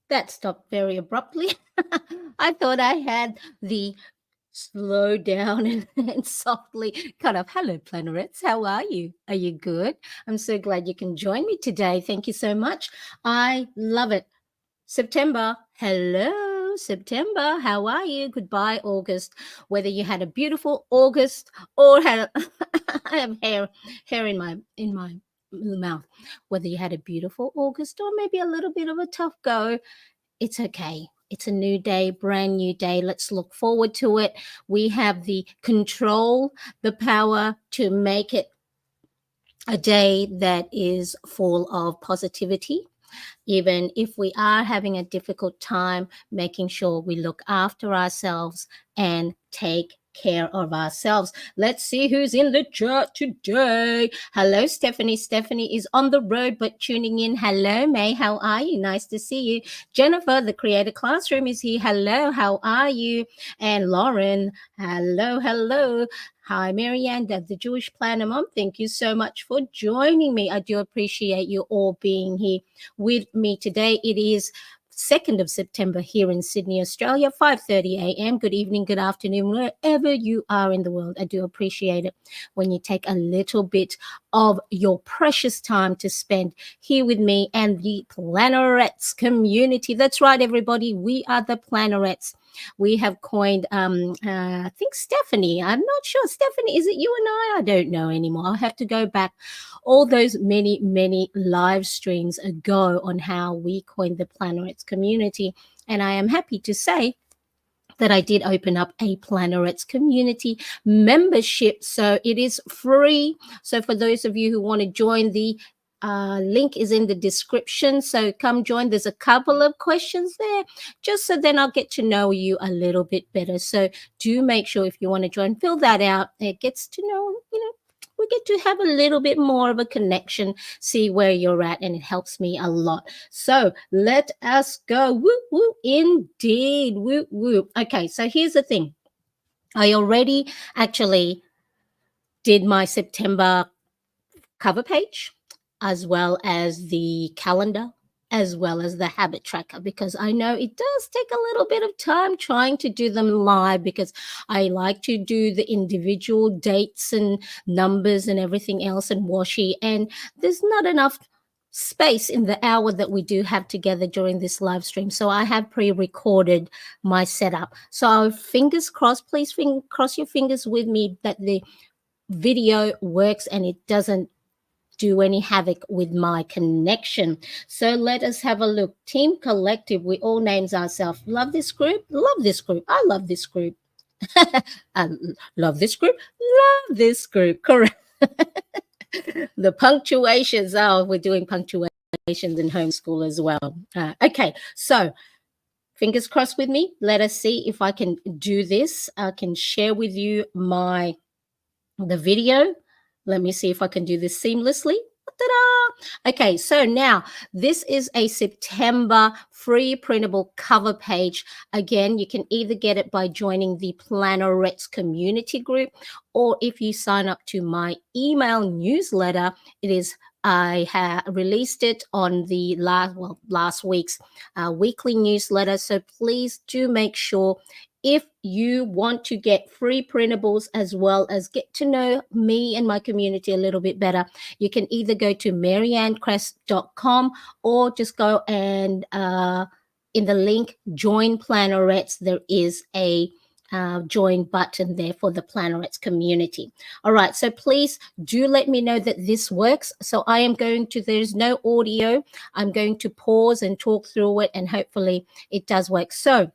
That stopped very abruptly. I thought I had the slow down and softly kind of hello planets, how are you good? I'm so glad you can join me today. Thank you so much. I love it. September, hello September, how are you? Goodbye August. Whether you had a beautiful August or had I have hair in my mouth, whether you had a beautiful August or maybe a little bit of a tough go, it's okay. It's a new day, brand new day. Let's look forward to it. We have the control, the power to make it a day that is full of positivity, even if we are having a difficult time, making sure we look after ourselves and take care of ourselves. Let's see who's in the chat today. Hello, Stephanie. Stephanie is on the road but tuning in. Hello, May. How are you? Nice to see you. Jennifer, the Creator Classroom, is here. Hello, how are you? And Lauren, hello, hello. Hi, Marianne, the Jewish Planner Mom. Thank you so much for joining me. I do appreciate you all being here with me today. It is 2nd of September here in Sydney, Australia, 5:30 a.m. Good evening, good afternoon, wherever you are in the world. I do appreciate it when you take a little bit of your precious time to spend here with me and the Plannerettes community. That's right, everybody. We are the Plannerettes. We have coined, I think Stephanie, I'm not sure. Stephanie, is it you and I? I don't know anymore. I'll have to go back all those many, many live streams ago on how we coined the Plannerets community. And I am happy to say that I did open up a Plannerets community membership. So it is free. So for those of you who want to join, the link is in the description. So come join. There's a couple of questions there, just so then I'll get to know you a little bit better. So do make sure if you want to join, fill that out. It gets to know, we get to have a little bit more of a connection, see where you're at, and it helps me a lot. So let us go. Whoop, whoop, indeed. Whoop, whoop. Okay, so here's the thing. I already actually did my September cover page, as well as the calendar, as well as the habit tracker, because I know it does take a little bit of time trying to do them live, because I like to do the individual dates and numbers and everything else and washi, and there's not enough space in the hour that we do have together during this live stream. So I have pre-recorded my setup. So fingers crossed, please cross your fingers with me that the video works and it doesn't do any havoc with my connection. So let us have a look. Team Collective, we all names ourselves. Love this group. Love this group. I love this group. I love this group. Love this group. Correct. The punctuations. Oh, we're doing punctuations in homeschool as well. Okay, so fingers crossed with me. Let us see if I can do this. I can share with you the video. Let me see if I can do this seamlessly. Ta-da! Okay, so now this is a September free printable cover page. Again, you can either get it by joining the Plannerets community group, or if you sign up to my email newsletter, I have released it on the last week's weekly newsletter. So please do make sure, if you want to get free printables as well as get to know me and my community a little bit better, you can either go to mariannecrest.com or just go and in the link Join Plannerets, there is a join button there for the Plannerets community. All right, so please do let me know that this works. So I am going to, there's no audio. I'm going to pause and talk through it, and hopefully it does work. So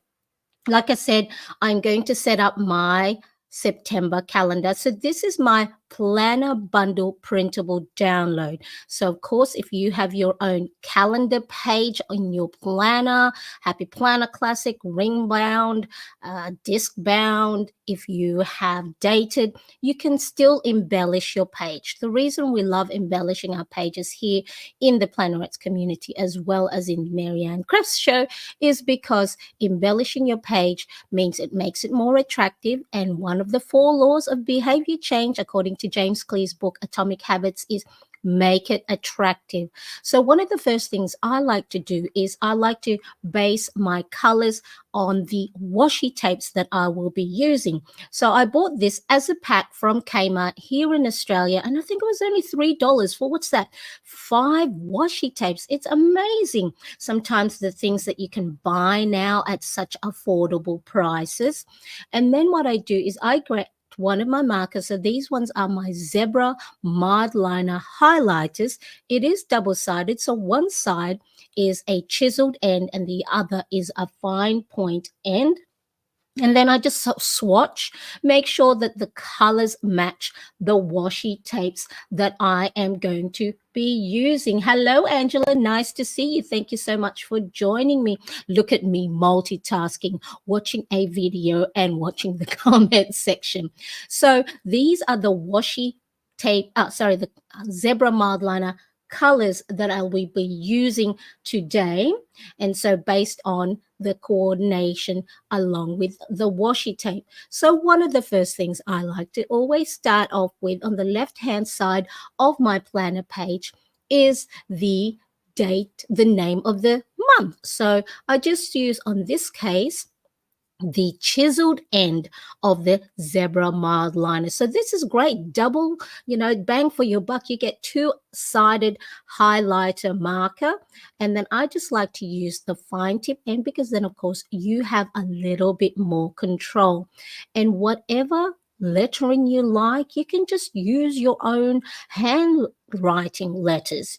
like I said, I'm going to set up my September calendar. So this is my planner bundle printable download. So of course, if you have your own calendar page on your planner, Happy Planner Classic, ring bound, disc bound, if you have dated, you can still embellish your page. The reason we love embellishing our pages here in the Plannerets community, as well as in Marianne Crafts Show, is because embellishing your page means it makes it more attractive. And one of the 4 laws of behavior change, according to James Clear's book Atomic Habits, is make it attractive. So one of the first things I like to do is I like to base my colors on the washi tapes that I will be using. So I bought this as a pack from Kmart here in Australia, and I think it was only $3 for what's that? 5 washi tapes. It's amazing. Sometimes the things that you can buy now at such affordable prices. And then what I do is I grab one of my markers. So these ones are my Zebra Mild Liner highlighters. It is double-sided. So one side is a chiseled end and the other is a fine point end. And then I just swatch, make sure that the colors match the washi tapes that I am going to be using. Hello, Angela. Nice to see you. Thank you so much for joining me. Look at me multitasking, watching a video and watching the comment section. So these are the washi tape, the Zebra Mild Liner colors that I will be using today. And so based on the coordination along with the washi tape. So one of the first things I like to always start off with on the left-hand side of my planner page is the date, the name of the month. So I just use, on this case, the chiseled end of the Zebra Mild Liner. So this is great. Double, bang for your buck. You get two-sided highlighter marker. And then I just like to use the fine tip end because then, of course, you have a little bit more control. And whatever lettering you like, you can just use your own handwriting letters,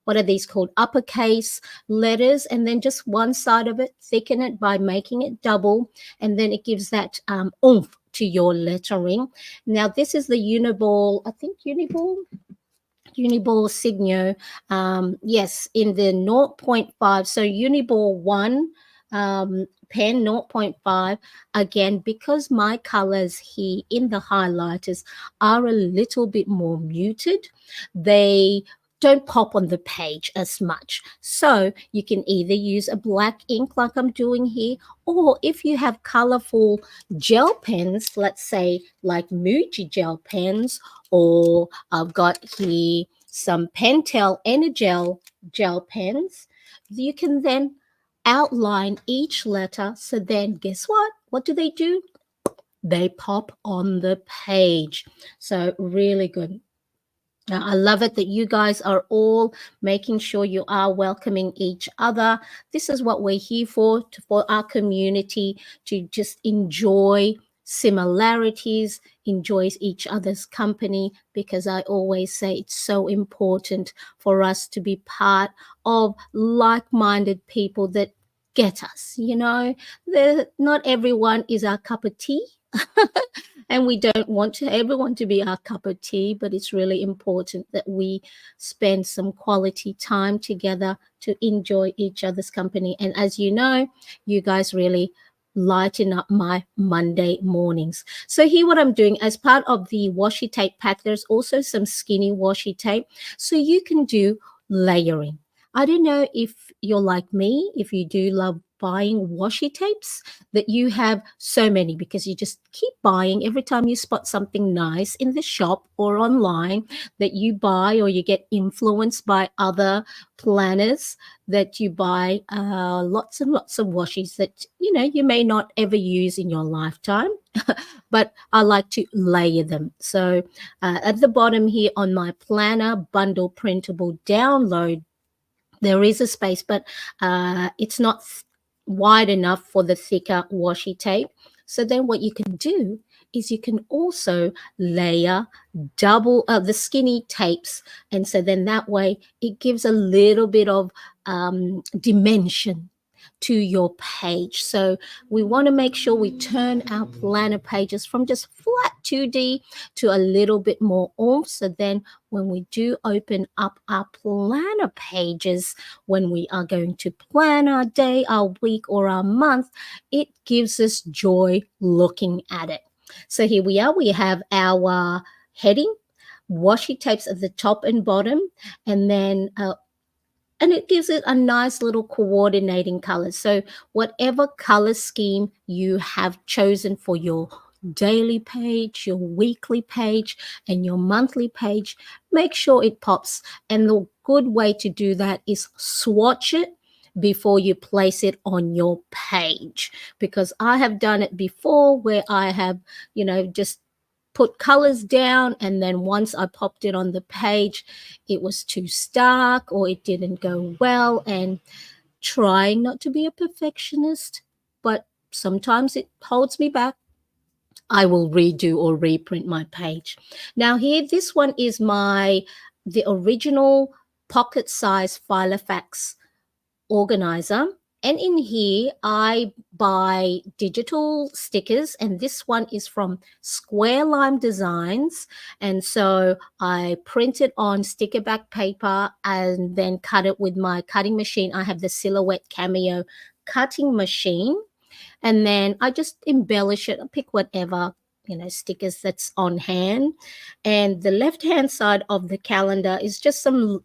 what are these called? Uppercase letters, and then just one side of it, thicken it by making it double, and then it gives that oomph to your lettering. Now, this is the Uniball, I think Uniball Signo, yes, in the zero point 0.5. So Uniball 1 pen 0.5. Again, because my colors here in the highlighters are a little bit more muted, they don't pop on the page as much. So you can either use a black ink like I'm doing here, or if you have colorful gel pens, let's say like Muji gel pens, or I've got here some Pentel Energel gel pens, you can then outline each letter. So then guess what? What do? They pop on the page. So really good. Now, I love it that you guys are all making sure you are welcoming each other. This is what we're here for our community to just enjoy similarities, enjoy each other's company, because I always say it's so important for us to be part of like-minded people that get us. Not everyone is our cup of tea. And we don't want everyone to be our cup of tea, but it's really important that we spend some quality time together to enjoy each other's company. And as you know, you guys really lighten up my Monday mornings. So here what I'm doing as part of the washi tape pack, there's also some skinny washi tape. So you can do layering. I don't know if you're like me, if you do love buying washi tapes, that you have so many because you just keep buying every time you spot something nice in the shop or online that you buy, or you get influenced by other planners that you buy lots and lots of washies that you may not ever use in your lifetime. But I like to layer them. So at the bottom here on my planner bundle printable download, there is a space, but it's not wide enough for the thicker washi tape. So then what you can do is you can also layer double the skinny tapes. And so then that way it gives a little bit of dimension to your page. So we want to make sure we turn our planner pages from just flat 2D to a little bit more oomph. So then when we do open up our planner pages, when we are going to plan our day, our week, or our month, it gives us joy looking at it. So here we are. We have our heading, washi tapes at the top and bottom, and then and it gives it a nice little coordinating color. So whatever color scheme you have chosen for your daily page, your weekly page, and your monthly page, make sure it pops. And the good way to do that is swatch it before you place it on your page, because I have done it before where I have, just put colors down, and then once I popped it on the page, it was too stark or it didn't go well. And trying not to be a perfectionist, but sometimes it holds me back, I will redo or reprint my page. Now here, this one is the original pocket size Filofax organizer. And in here, I buy digital stickers, and this one is from Square Lime Designs. And so I print it on sticker back paper and then cut it with my cutting machine. I have the Silhouette Cameo cutting machine, and then I just embellish it. I pick whatever stickers that's on hand. And the left hand side of the calendar is just some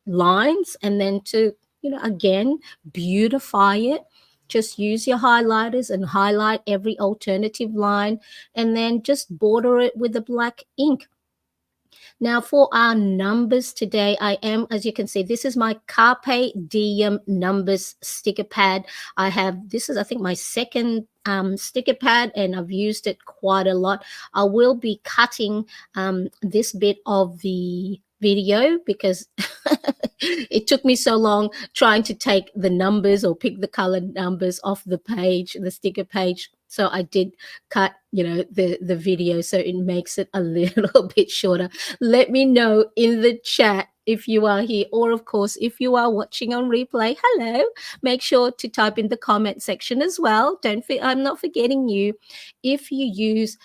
lines, and then to again beautify it, just use your highlighters and highlight every alternative line, and then just border it with the black ink. Now for our numbers today, I am, as you can see, this is my Carpe Diem numbers sticker pad. This is, I think, my second sticker pad, and I've used it quite a lot. I will be cutting this bit of the video because it took me so long trying to take the numbers or pick the colored numbers off the page, the sticker page. So I did cut, the video, so it makes it a little bit shorter. Let me know in the chat if you are here, or of course, if you are watching on replay, hello. Make sure to type in the comment section as well. I'm not forgetting you. If you use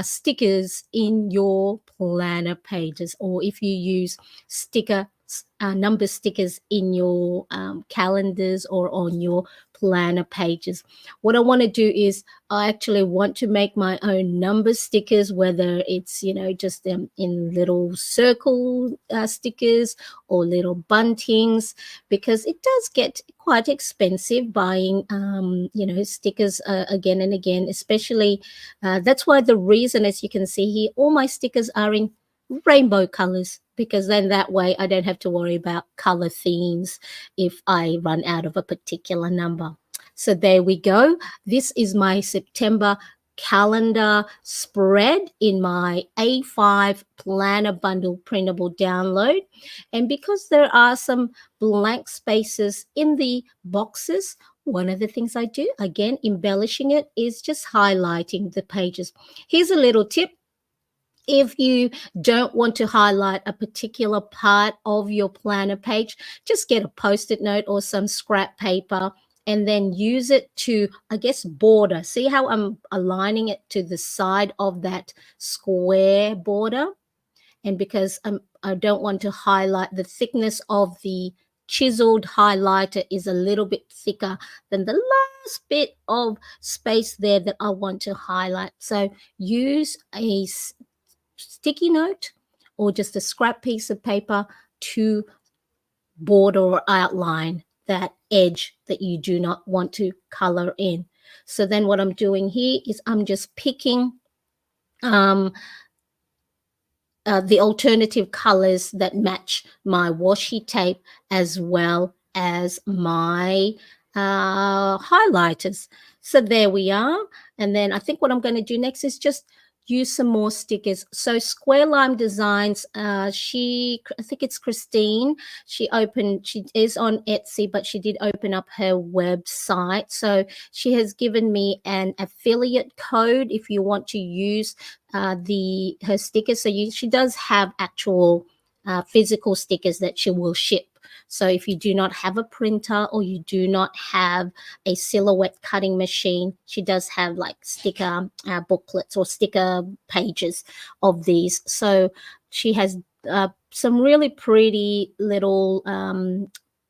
stickers in your planner pages, or if you use number stickers in your calendars or on your planner pages, what I want to do is I actually want to make my own number stickers, whether it's just in little circle stickers or little buntings, because it does get quite expensive buying stickers again and again, especially that's why the reason, as you can see here, all my stickers are in rainbow colors, because then that way I don't have to worry about color themes if I run out of a particular number. So there we go. This is my September calendar spread in my A5 planner bundle printable download. And because there are some blank spaces in the boxes, one of the things I do, again, embellishing it, is just highlighting the pages. Here's a little tip. If you don't want to highlight a particular part of your planner page, just get a Post-it note or some scrap paper and then use it to, I guess, border. See how I'm aligning it to the side of that square border? And because I don't want to highlight, the thickness of the chiseled highlighter is a little bit thicker than the last bit of space there that I want to highlight. So use a sticky note or just a scrap piece of paper to border or outline that edge that you do not want to color in. So then what I'm doing here is I'm just picking the alternative colors that match my washi tape, as well as my highlighters. So there we are. And then I think what I'm going to do next is just use some more stickers. So Square Lime Designs, I think it's Christine. She is on Etsy, but she did open up her website. So she has given me an affiliate code if you want to use her stickers. So she does have actual physical stickers that she will ship. So if you do not have a printer or you do not have a Silhouette cutting machine, she does have like sticker booklets or sticker pages of these. So she has some really pretty little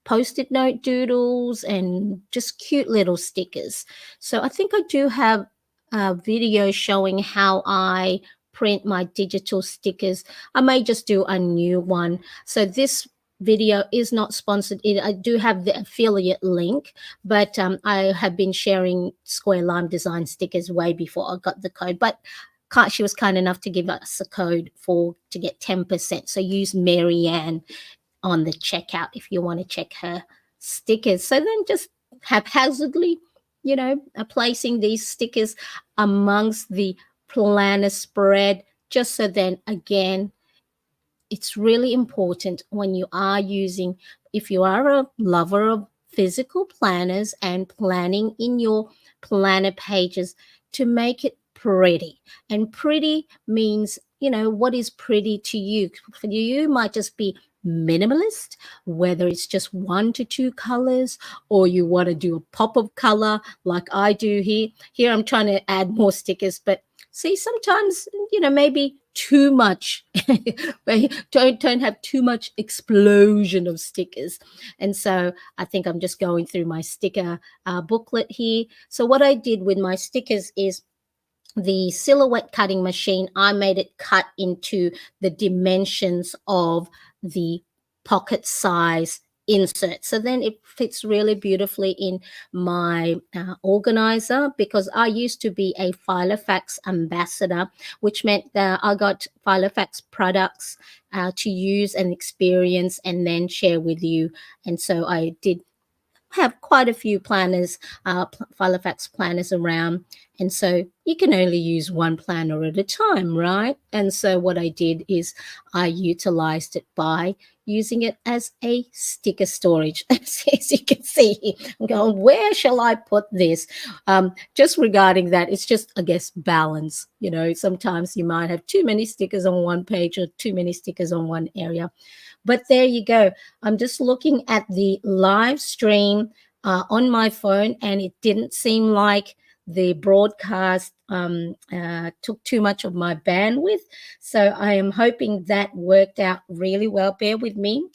Post-it note doodles and just cute little stickers. So I think I do have a video showing how I print my digital stickers. I may just do a new one. So this video is not sponsored. I do have the affiliate link, but I have been sharing Square Lime design stickers way before I got the code. But she was kind enough to give us a code for to get 10%. So use Marianne on the checkout if you want to check her stickers. So then just haphazardly, placing these stickers amongst the planner spread, just so then again, it's really important when you are using, if you are a lover of physical planners and planning in your planner pages, to make it pretty. And pretty means, what is pretty to you? For you, might just be minimalist, whether it's just one to two colors, or you want to do a pop of color like I do here. Here I'm trying to add more stickers, but see, sometimes, maybe too much. don't have too much explosion of stickers. And so I think I'm just going through my sticker booklet here. So what I did with my stickers is the silhouette cutting machine, I made it cut into the dimensions of the pocket size insert. So then it fits really beautifully in my organizer, because I used to be a Filofax ambassador, which meant that I got Filofax products to use and experience and then share with you. And so I did have quite a few planners, Filofax planners around. And so you can only use one planner at a time, right? And so what I did is I utilized it by using it as a sticker storage. As you can see, I'm going, where shall I put this? Just regarding that, it's just, I guess, balance. Sometimes you might have too many stickers on one page or too many stickers on one area. But there you go. I'm just looking at the live stream on my phone, and it didn't seem like the broadcast took too much of my bandwidth. So I am hoping that worked out really well. Bear with me.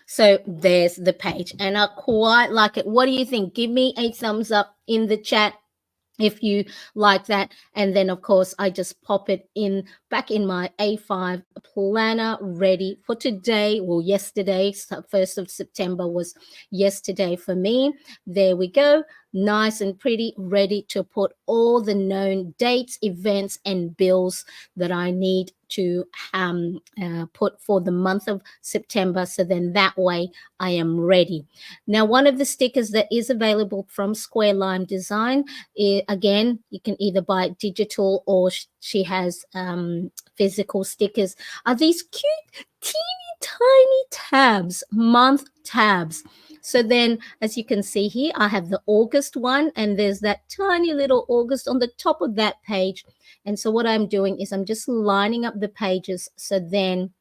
So there's the page, and I quite like it. What do you think? Give me a thumbs up in the chat if you like that. And then of course I just pop it in back in my A5 planner, ready for today. Well, yesterday, so 1st of September was yesterday for me. There we go, nice and pretty, ready to put all the known dates, events and bills that I need to put for the month of September. So then that way I am ready. Now, one of the stickers that is available from Square Lime Design, again, you can either buy it digital or she has physical stickers, are these cute, teeny, tiny tabs, month tabs. So then, as you can see here, I have the August one, and there's that tiny little August on the top of that page. And so what I'm doing is I'm just lining up the pages. So then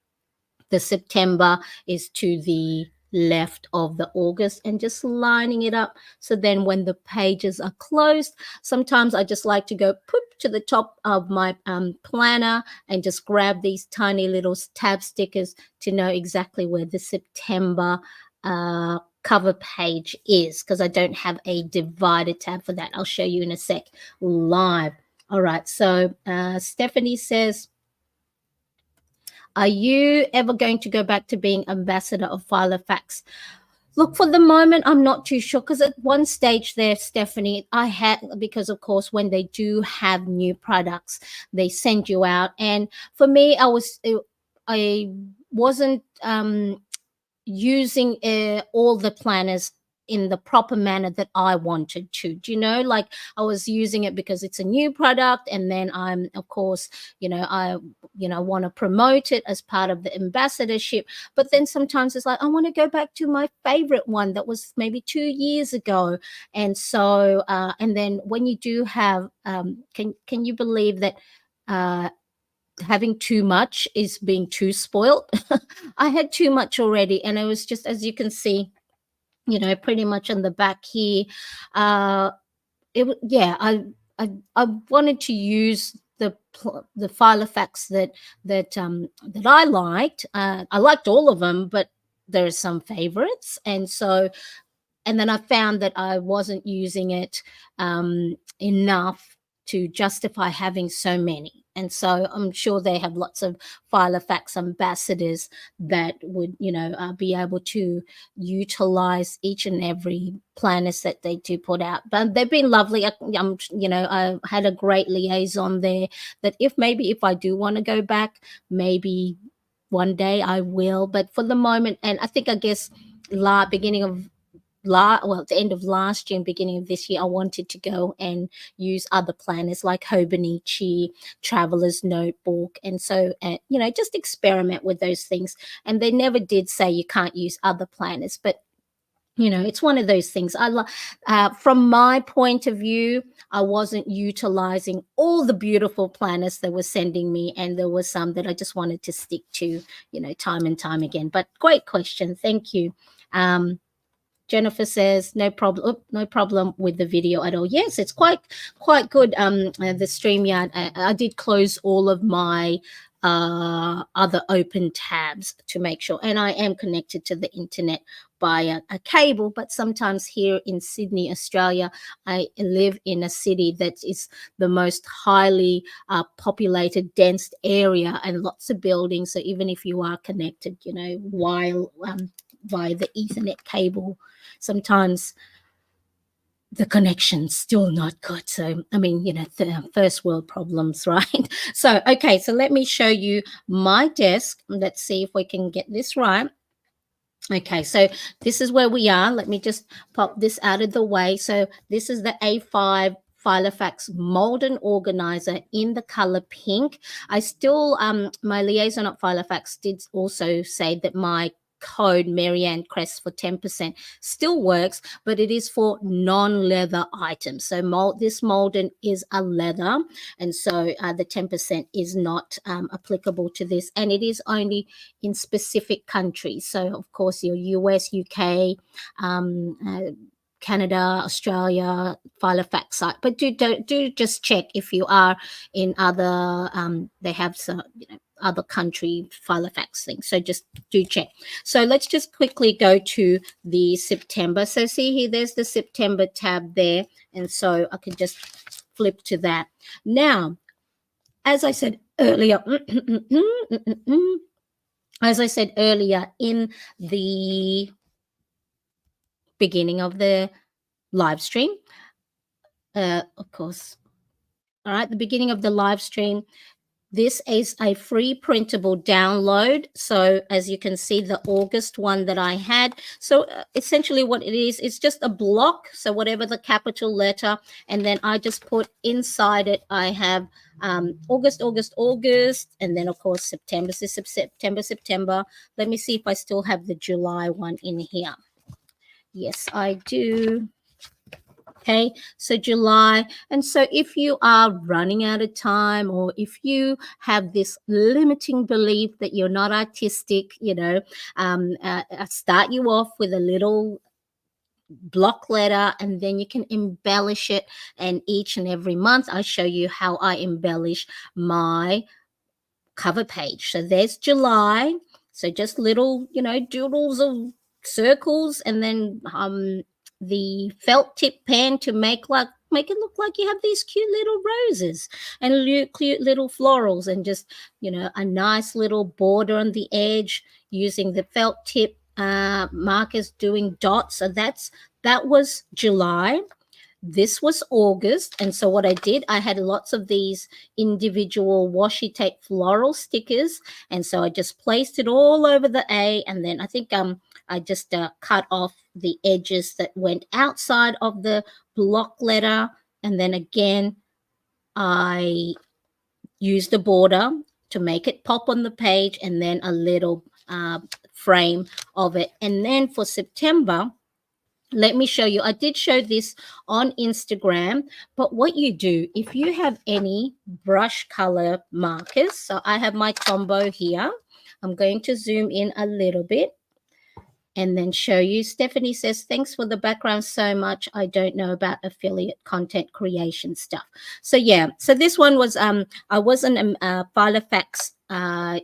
the September is to the left of the August, and just lining it up. So then when the pages are closed, sometimes I just like to go put to the top of my planner and just grab these tiny little tab stickers to know exactly where the September cover page is, because I don't have a divider tab for that. I'll show you in a sec live. All right, so Stephanie says, are you ever going to go back to being ambassador of Filofax? Look, for the moment, I'm not too sure, because at one stage there, Stephanie, I had, because of course, when they do have new products, they send you out. And for me, I wasn't using all the planners in the proper manner that I wanted to. Do you know, like I was using it because it's a new product, and then I'm, of course, I want to promote it as part of the ambassadorship. But then sometimes it's like, I want to go back to my favorite one that was maybe 2 years ago. And so and then when you do have can you believe that having too much is being too spoiled? I had too much already, and it was just, as you can see, pretty much on the back here. Yeah, I wanted to use the Filofax that I liked. I liked all of them, but there are some favorites, and so, and then I found that I wasn't using it enough to justify having so many. And so I'm sure they have lots of Filofax ambassadors that would, be able to utilize each and every planners that they do put out. But they've been lovely. I had a great liaison there. That if I do want to go back, maybe one day I will. But for the moment, and I guess beginning of at the end of last year and beginning of this year, I wanted to go and use other planners like Hobonichi, Traveler's Notebook, and so just experiment with those things. And they never did say you can't use other planners, but it's one of those things. From my point of view, I wasn't utilizing all the beautiful planners they were sending me, and there was some that I just wanted to stick to, time and time again. But great question, thank you. Jennifer says no problem. No problem with the video at all. Yes, it's quite good. The StreamYard. I did close all of my other open tabs to make sure, and I am connected to the internet by a cable. But sometimes here in Sydney, Australia, I live in a city that is the most highly populated, dense area, and lots of buildings. So even if you are connected, while via the Ethernet cable, sometimes the connection's still not good. So, the first world problems, right? So, okay, so let me show you my desk. Let's see if we can get this right. Okay, so this is where we are. Let me just pop this out of the way. So this is the A5 Filofax Molden Organizer in the color pink. I still, my liaison at Filofax did also say that my code Marianne Crest for 10% still works, but it is for non-leather items. So this Molden is a leather, and so the 10% is not applicable to this, and it is only in specific countries. So of course your US, UK, Canada, Australia, Filofax site, but do just check if you are in other. They have some other country Filofax things, so just do check. So let's just quickly go to the September. So see here, there's the September tab there, and so I can just flip to that. Now, as I said earlier, in the beginning of the live stream, of course, all right, the beginning of the live stream, this is a free printable download. So as you can see, the August one that I had. So essentially what it is, it's just a block. So whatever the capital letter, and then I just put inside it, I have August, and then of course September. So September. Let me see if I still have the July one in here. Yes, I do. Okay, so July. And so if you are running out of time, or if you have this limiting belief that you're not artistic, I start you off with a little block letter, and then you can embellish it. And each and every month I show you how I embellish my cover page. So there's July. So just little, doodles of circles, and then the felt tip pen to make it look like you have these cute little roses and cute little florals, and just a nice little border on the edge using the felt tip markers, doing dots. So that was July. This was August, and so what I did, I had lots of these individual washi tape floral stickers, and so I just placed it all over the A, and then I think I just cut off the edges that went outside of the block letter, and then again I used the border to make it pop on the page, and then a little frame of it. And then for September, let me show you. I did show this on Instagram, but what you do, if you have any brush color markers, so I have my combo here. I'm going to zoom in a little bit. and then show you. Stephanie says, thanks for the background so much. I don't know about affiliate content creation stuff. So yeah, so this one was I wasn't a Filofax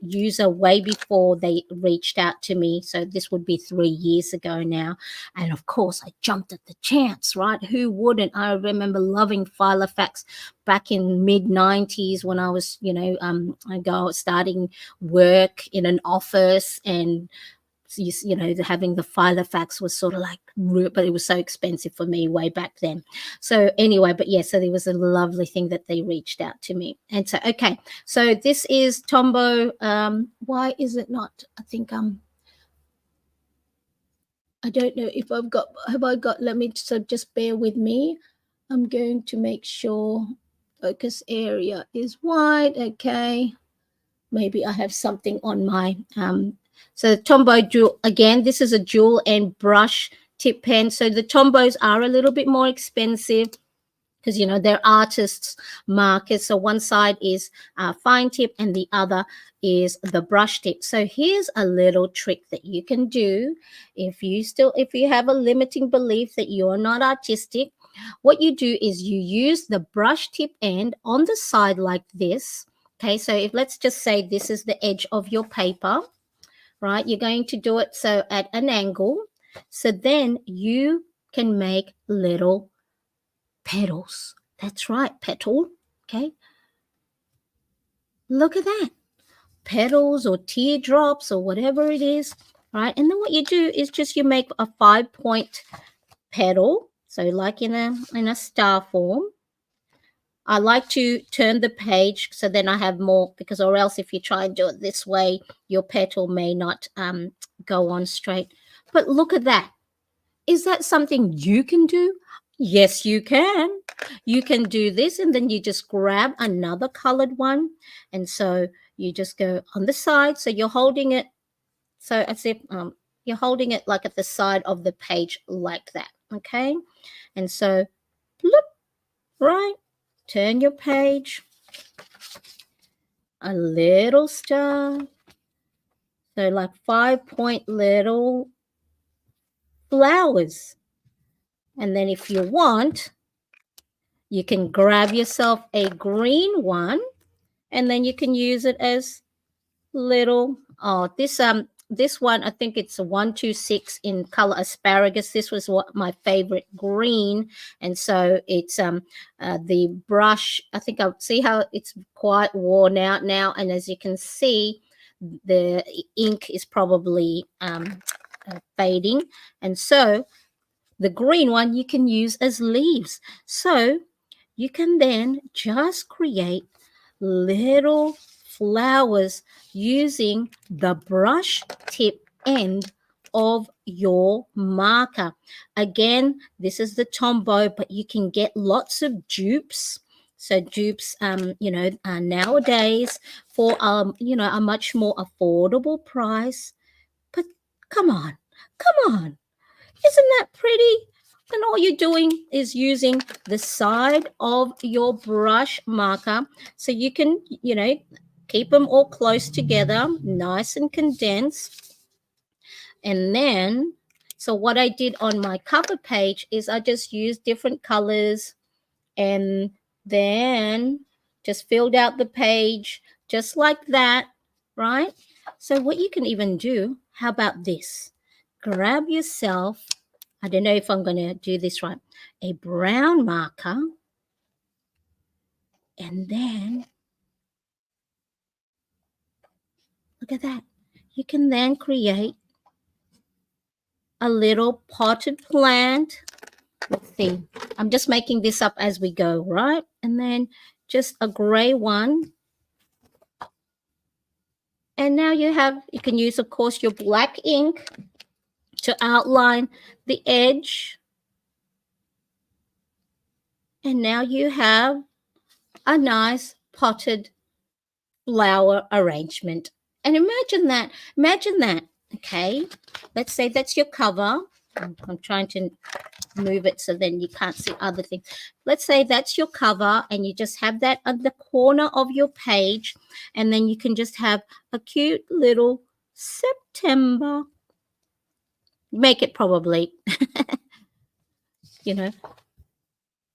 user way before they reached out to me. So this would be 3 years ago now. And of course I jumped at the chance, right? Who wouldn't? I remember loving Filofax back in mid 90s when I was, starting work in an office, and having the Filofax was sort of like, but it was so expensive for me way back then. So anyway, but yeah, so there was a lovely thing that they reached out to me. And so, okay, so this is Tombow. Why is it not? I think I don't know if have I got, let me, so just bear with me. I'm going to make sure focus area is wide. Okay. Maybe I have something on my so Tombow jewel, again, this is a jewel and brush tip pen. So the Tombows are a little bit more expensive because they're artists markers. So one side is fine tip and the other is the brush tip. So here's a little trick that you can do if you have a limiting belief that you're not artistic. What you do is you use the brush tip end on the side like this. Okay, so if let's just say this is the edge of your paper, right? You're going to do it so at an angle. So then you can make little petals. That's right, petal. Okay, look at that. Petals or teardrops or whatever it is, right? And then what you do is just you make a 5-point petal. So like in a star form. I like to turn the page so then I have more, because or else if you try and do it this way, your petal may not go on straight. But look at that. Is that something you can do? Yes, you can. You can do this, and then you just grab another colored one. And so you just go on the side. So you're holding it. So as if you're holding it like at the side of the page like that. Okay. And so look, right. Turn your page, a little star, so like 5-point little flowers. And then if you want, you can grab yourself a green one, and then you can use it as little, this one, I think it's a 126 in color asparagus. This was what my favorite green. And so it's the brush, I think I see how it's quite worn out now, and as you can see, the ink is probably fading. And so the green one you can use as leaves. So you can then just create little flowers using the brush tip end of your marker. Again, this is the Tombow, but you can get lots of dupes. So dupes, nowadays for a much more affordable price. But come on, isn't that pretty? And all you're doing is using the side of your brush marker so you can, keep them all close together, nice and condensed. And then, so what I did on my cover page is I just used different colors and then just filled out the page just like that, right? So what you can even do, how about this? Grab yourself, I don't know if I'm going to do this right, a brown marker, and then look at that. You can then create a little potted plant. Let's see. I'm just making this up as we go, right? And then just a gray one. And now you can use, of course, your black ink to outline the edge. And now you have a nice potted flower arrangement. And imagine that. Okay, let's say that's your cover. I'm trying to move it so then you can't see other things. Let's say that's your cover and you just have that at the corner of your page, and then you can just have a cute little September. Make it probably, you know,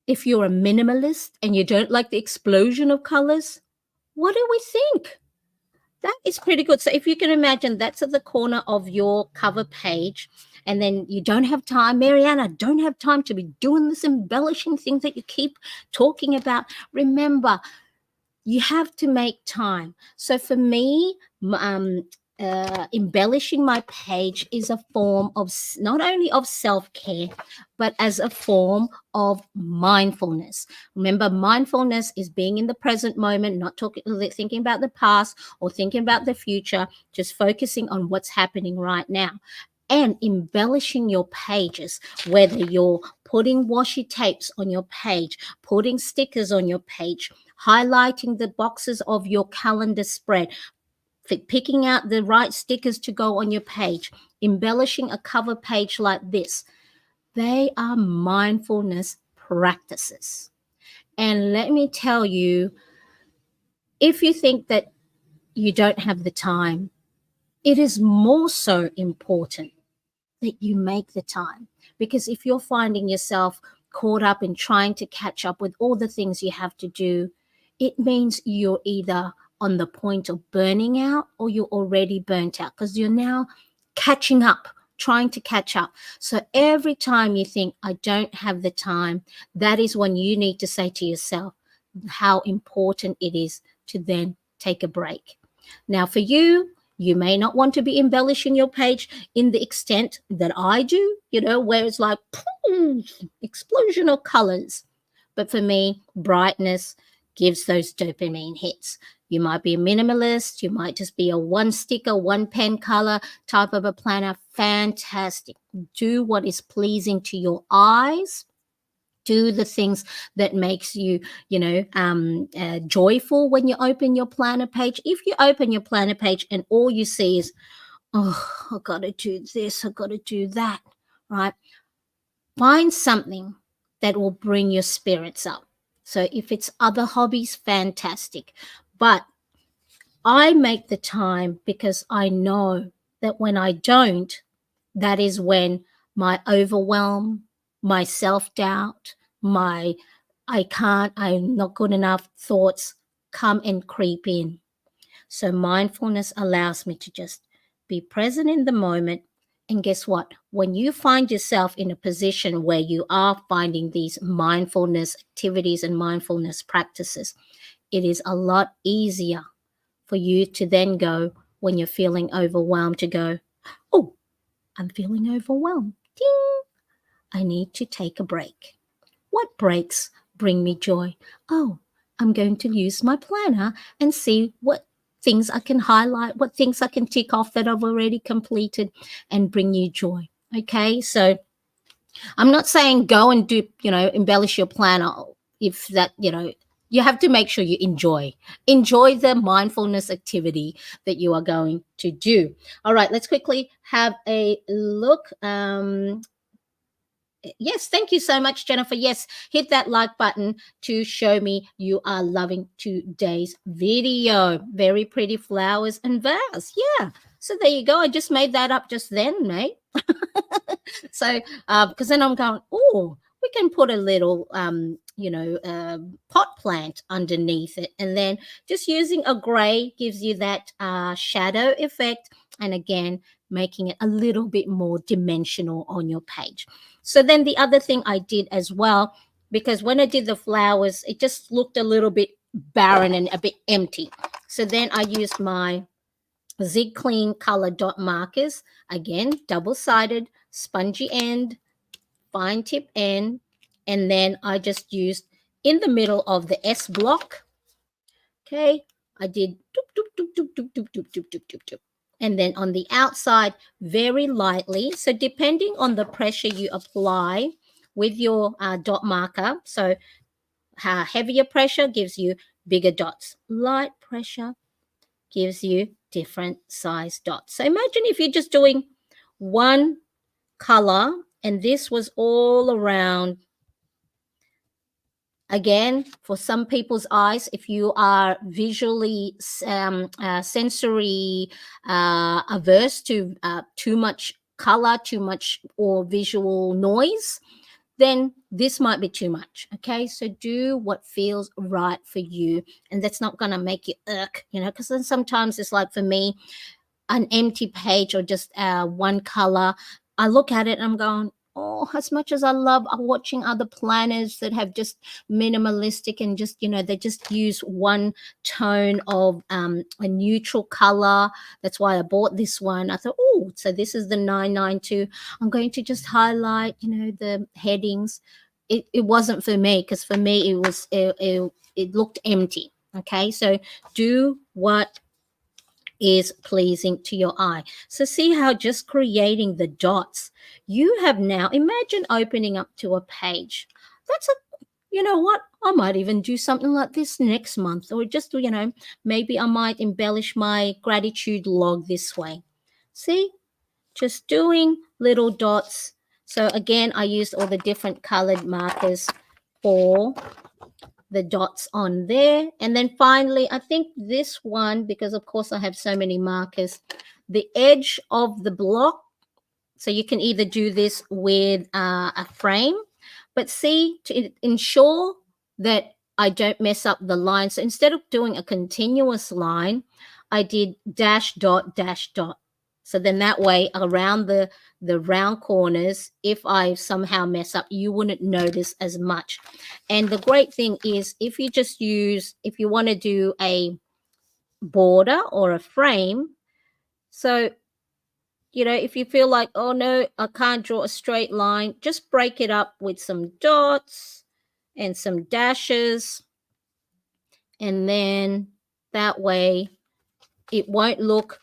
if you're a minimalist and you don't like the explosion of colors, what do we think? That is pretty good. So if you can imagine, that's at the corner of your cover page, and then you don't have time, Mariana, don't have time to be doing this embellishing thing that you keep talking about. Remember, you have to make time. So for me, embellishing my page is a form of not only of self-care, but as a form of mindfulness. Remember, mindfulness is being in the present moment, not talking, thinking about the past or thinking about the future, just focusing on what's happening right now. And embellishing your pages, whether you're putting washi tapes on your page, putting stickers on your page, highlighting the boxes of your calendar spread, picking out the right stickers to go on your page, embellishing a cover page like this. They are mindfulness practices. And let me tell you, if you think that you don't have the time, it is more so important that you make the time. Because if you're finding yourself caught up in trying to catch up with all the things you have to do, it means you're either on the point of burning out or you're already burnt out because you're now catching up, trying to catch up. So every time you think, I don't have the time, that is when you need to say to yourself how important it is to then take a break. Now, for you, you may not want to be embellishing your page in the extent that I do, where it's like explosion of colors. But for me, brightness gives those dopamine hits. You might be a minimalist, you might just be a one sticker, one pen color type of a planner. Fantastic. Do what is pleasing to your eyes. Do the things that makes you joyful when you open your planner page. If you open your planner page and all you see is, oh, I gotta do this, I gotta do that, right? Find something that will bring your spirits up. So if it's other hobbies, fantastic. But I make the time because I know that when I don't, that is when my overwhelm, my self-doubt, my I can't, I'm not good enough thoughts come and creep in. So mindfulness allows me to just be present in the moment. And guess what? When you find yourself in a position where you are finding these mindfulness activities and mindfulness practices, it is a lot easier for you to then go, when you're feeling overwhelmed, to go, oh, I'm feeling overwhelmed. Ding! I need to take a break. What breaks bring me joy? Oh, I'm going to use my planner and see what things I can highlight, what things I can tick off that I've already completed and bring you joy. Okay, so I'm not saying go and do, embellish your planner if that, you have to make sure you enjoy the mindfulness activity that you are going to do. All right, let's quickly have a look. Yes, thank you so much, Jennifer. Yes, hit that like button to show me you are loving today's video. Very pretty flowers and vase. Yeah. So there you go. I just made that up just then, mate. So, because then I'm going, oh, we can put a little, pot plant underneath it. And then just using a gray gives you that shadow effect. And again, making it a little bit more dimensional on your page. So then the other thing I did as well, because when I did the flowers, it just looked a little bit barren and a bit empty. So then I used my Zig Clean color dot markers, again, double-sided, spongy end, fine tip end, and then I just used in the middle of the S block. Okay, I did doop, doop, doop, doop, doop, doop, doop, doop, doop, doop, doop. And then on the outside, very lightly. So depending on the pressure you apply with your dot marker, so heavier pressure gives you bigger dots. Light pressure gives you different size dots. So imagine if you're just doing one color and this was all around. Again, for some people's eyes, if you are visually sensory averse to too much color, too much or visual noise, then this might be too much. Okay, so do what feels right for you, and that's not gonna make you irk, because then sometimes it's like for me, an empty page or just one color, I look at it and I'm going, oh, as much as I love watching other planners that have just minimalistic and just, they just use one tone of a neutral color. That's why I bought this one. I thought, oh, so this is the 992. I'm going to just highlight, the headings. It wasn't for me, because for me it looked empty. Okay, so do what is pleasing to your eye. So see how just creating the dots, you have now, imagine opening up to a page. That's a, you know what? I might even do something like this next month, or just, maybe I might embellish my gratitude log this way. See, just doing little dots. So again, I used all the different colored markers for the dots on there. And then finally, I think this one, because of course I have so many markers, the edge of the block. So you can either do this with a frame, but see, to ensure that I don't mess up the line. So instead of doing a continuous line, I did dash dot dash dot. So then that way around the round corners, if I somehow mess up, you wouldn't notice as much. And the great thing is, if you want to do a border or a frame, so if you feel like, oh no, I can't draw a straight line, just break it up with some dots and some dashes. And then that way it won't look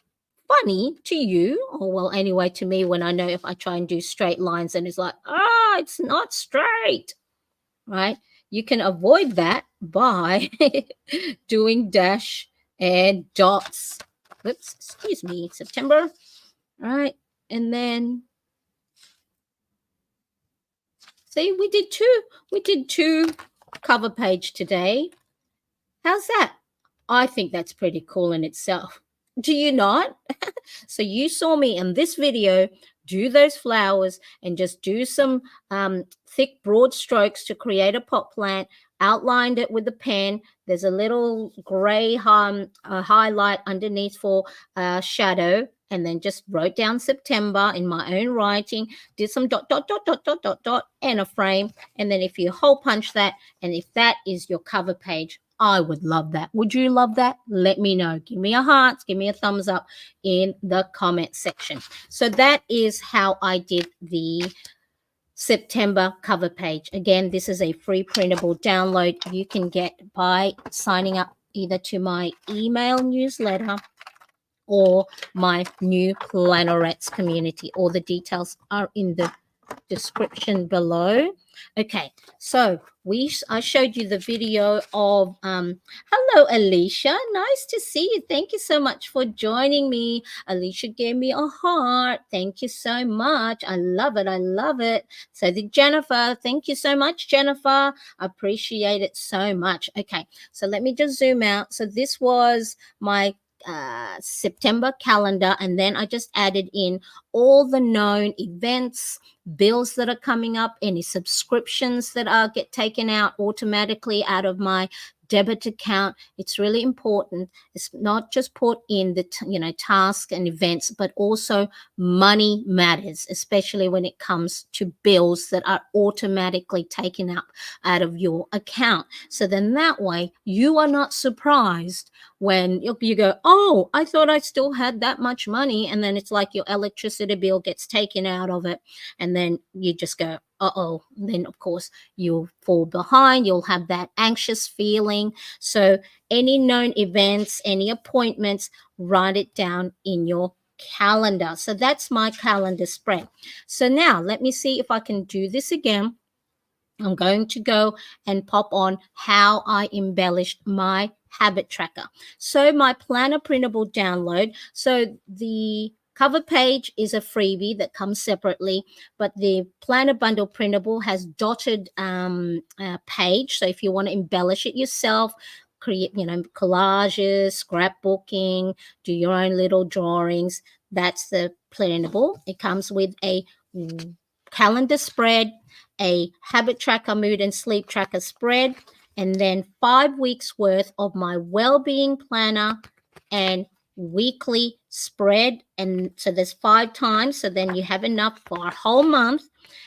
funny to you, or well, anyway, to me, when I know if I try and do straight lines and it's like, it's not straight, right? You can avoid that by doing dash and dots. Whoops, excuse me, September. All right. And then see, we did two cover page today. How's that? I think that's pretty cool in itself. Do you not? So you saw me in this video do those flowers and just do some thick broad strokes to create a pot plant, outlined it with the pen. There's a little gray highlight underneath for shadow, and then just wrote down September in my own writing, did some dot, dot, dot, dot, dot, dot, dot, and a frame. And then if you hole punch that, and if that is your cover page, I would love that. Would you love that? Let me know. Give me a heart, give me a thumbs up in the comment section. So that is how I did the September cover page. Again, this is a free printable download you can get by signing up either to my email newsletter or my new Plannerettes community. All the details are in the description below. Okay, so I showed you the video of hello Alicia, nice to see you. Thank you so much for joining me. Alicia gave me a heart. Thank you so much. I love it. So did Jennifer. Thank you so much, Jennifer. I appreciate it so much. Okay, so let me just zoom out. So this was my September calendar, and then I just added in all the known events, bills that are coming up, any subscriptions that get taken out automatically out of my debit account. It's really important. It's not just put in the tasks and events, but also money matters, especially when it comes to bills that are automatically taken up out of your account. So then that way you are not surprised when you go, oh, I thought I still had that much money, and then it's like your electricity bill gets taken out of it, and then you just go, uh-oh. Then of course you'll fall behind. You'll have that anxious feeling. So any known events, any appointments, write it down in your calendar. So that's my calendar spread. So now let me see if I can do this again. I'm going to go and pop on how I embellished my habit tracker. So my planner printable download. So the cover page is a freebie that comes separately, but the planner bundle printable has dotted page. So if you want to embellish it yourself, create, collages, scrapbooking, do your own little drawings. That's the plannable. It comes with a calendar spread, a habit tracker, mood and sleep tracker spread, and then 5 weeks worth of my well-being planner and weekly spread. And so there's 5 times, so then you have enough for a whole month.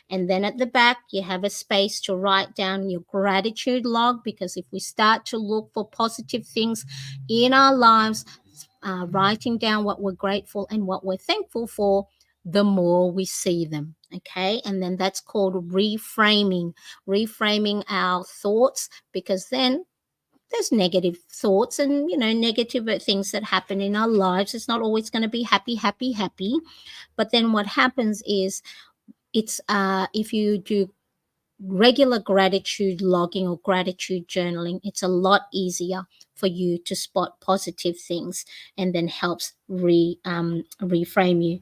And then at the back you have a space to write down your gratitude log, because if we start to look for positive things in our lives, writing down what we're grateful and what we're thankful for, the more we see them. Okay, and then that's called reframing our thoughts, because then there's negative thoughts and negative things that happen in our lives. It's not always going to be happy, happy, happy. But then what happens is, it's if you do regular gratitude logging or gratitude journaling, it's a lot easier for you to spot positive things, and then helps reframe you.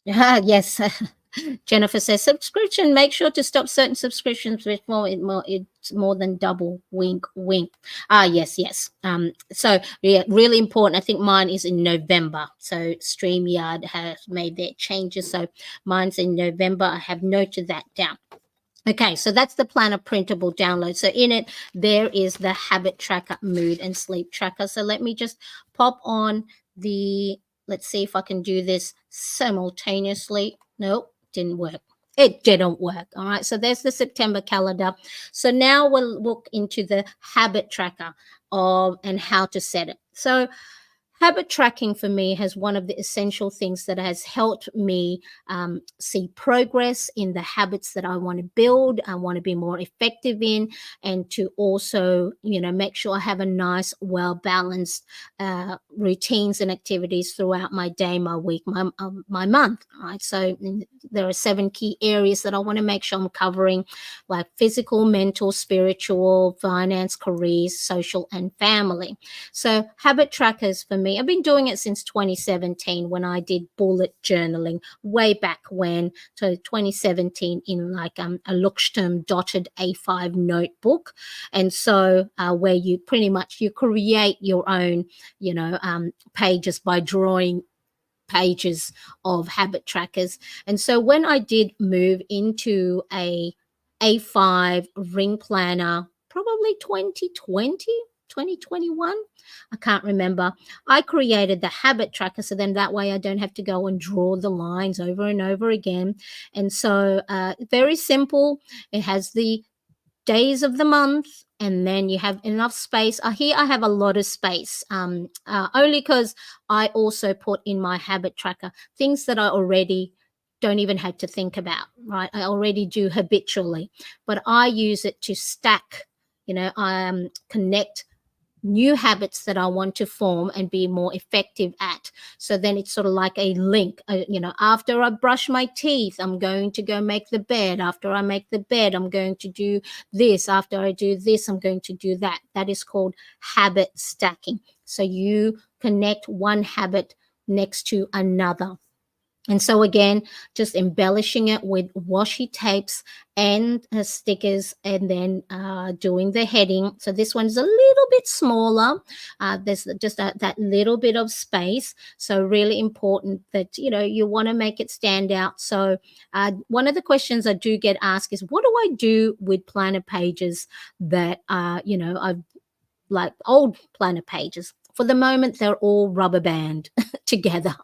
Yes. Jennifer says, subscription, make sure to stop certain subscriptions before it's more than double. Wink, wink. Yes, yes. So yeah, really important. I think mine is in November. So StreamYard has made their changes. So mine's in November. I have noted that down. Okay, so that's the planner printable download. So in it, there is the habit tracker, mood and sleep tracker. So let me just pop on let's see if I can do this simultaneously. Nope, didn't work. It didn't work. All right, so there's the September calendar. So now we'll look into the habit tracker and how to set it. So habit tracking for me has one of the essential things that has helped me see progress in the habits that I want to build, I want to be more effective in, and to also, make sure I have a nice, well-balanced routines and activities throughout my day, my week, my month, right? So there are 7 key areas that I want to make sure I'm covering, like physical, mental, spiritual, finance, careers, social, and family. So habit trackers for me, I've been doing it since 2017 when I did bullet journaling way back when. So 2017 in like a Luxterm dotted A5 notebook. And so where you pretty much, you create your own, pages by drawing pages of habit trackers. And so when I did move into a A5 ring planner, probably 2021, I can't remember, I created the habit tracker, so then that way I don't have to go and draw the lines over and over again. And so very simple. It has the days of the month, and then you have enough space. Here I have a lot of space, only because I also put in my habit tracker things that I already don't even have to think about, right? I already do habitually, but I use it to stack, connect new habits that I want to form and be more effective at. So then it's sort of like a link. After I brush my teeth, I'm going to go make the bed. After I make the bed, I'm going to do this. After I do this, I'm going to do that. That is called habit stacking. So you connect one habit next to another. And so again, just embellishing it with washi tapes and stickers, and then doing the heading. So this one's a little bit smaller. There's just that little bit of space. So really important that, you want to make it stand out. So one of the questions I do get asked is, what do I do with planner pages that, I've like old planner pages? For the moment, they're all rubber band together.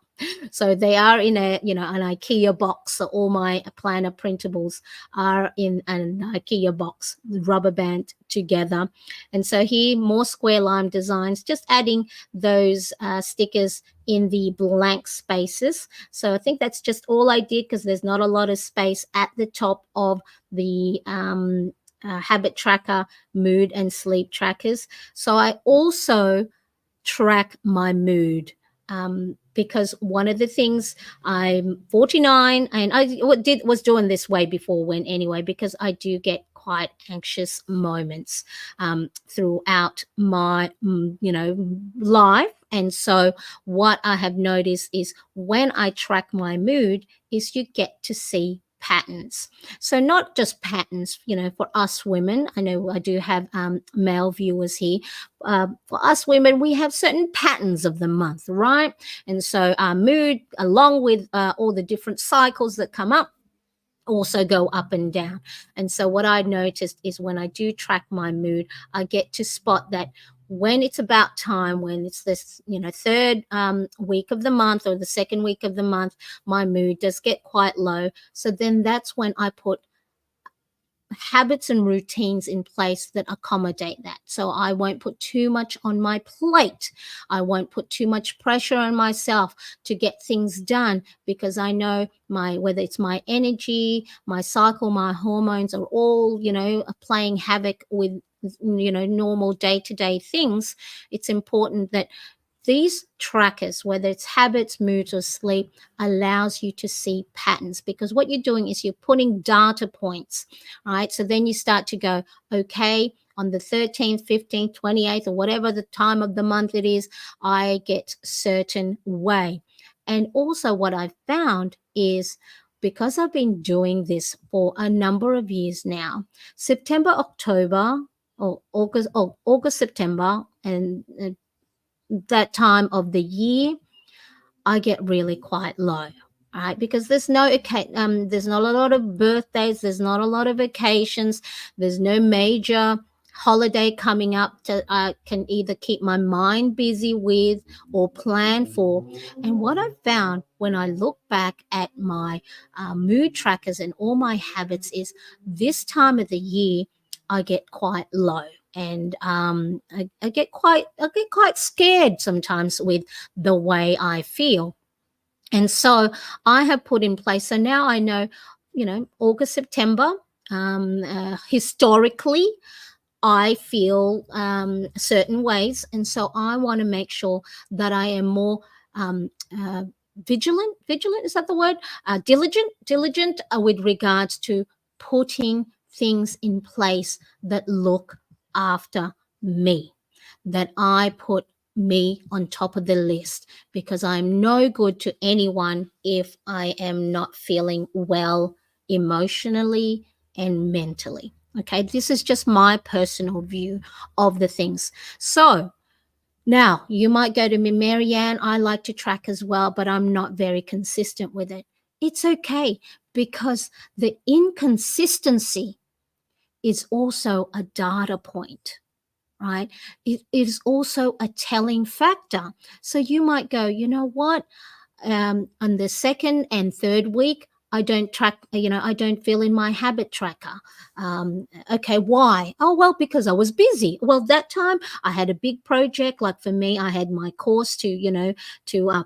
So they are in an IKEA box. So all my planner printables are in an IKEA box, rubber band together. And so here, more square lime designs, just adding those stickers in the blank spaces. So I think that's just all I did, because there's not a lot of space at the top of the habit tracker, mood and sleep trackers. So I also track my mood, because one of the things, I'm 49, and I was doing this way before when anyway, because I do get quite anxious moments throughout my life. And so what I have noticed is, when I track my mood, is you get to see patterns. So not just patterns, for us women. I know I do have male viewers here. For us women, we have certain patterns of the month, right? And so our mood, along with all the different cycles that come up, also go up and down. And so what I noticed is when I do track my mood, I get to spot that when it's about time, when it's this, third week of the month or the second week of the month, my mood does get quite low. So then that's when I put habits and routines in place that accommodate that. So I won't put too much on my plate. I won't put too much pressure on myself to get things done, because I know whether it's my energy, my cycle, my hormones are all, playing havoc with normal day-to-day things. It's important that these trackers, whether it's habits, moods, or sleep, allows you to see patterns, because what you're doing is you're putting data points, right? So then you start to go, okay, on the 13th, 15th, 28th, or whatever the time of the month it is, I get certain way. And also what I've found is, because I've been doing this for a number of years now, September, October, or August, September, and that time of the year, I get really quite low, right? Because there's not a lot of birthdays, there's not a lot of vacations, there's no major holiday coming up to I can either keep my mind busy with or plan for. And what I've found when I look back at my mood trackers and all my habits is, this time of the year I get quite low. And I get quite scared sometimes with the way I feel. And so I have put in place, so now I know, August, September, historically, I feel certain ways. And so I want to make sure that I am more vigilant, is that the word? Diligent with regards to putting things in place that look after me, that I put me on top of the list, because I'm no good to anyone if I am not feeling well emotionally and mentally. Okay, this is just my personal view of the things. So now you might go to me, Marianne, I like to track as well, but I'm not very consistent with it. It's okay, because the inconsistency is also a data point, right? It is also a telling factor. So you might go, you know what? On the second and third week, I don't track, I don't fill in my habit tracker. Okay, why? Oh, well, because I was busy. Well, that time I had a big project. Like for me, I had my course to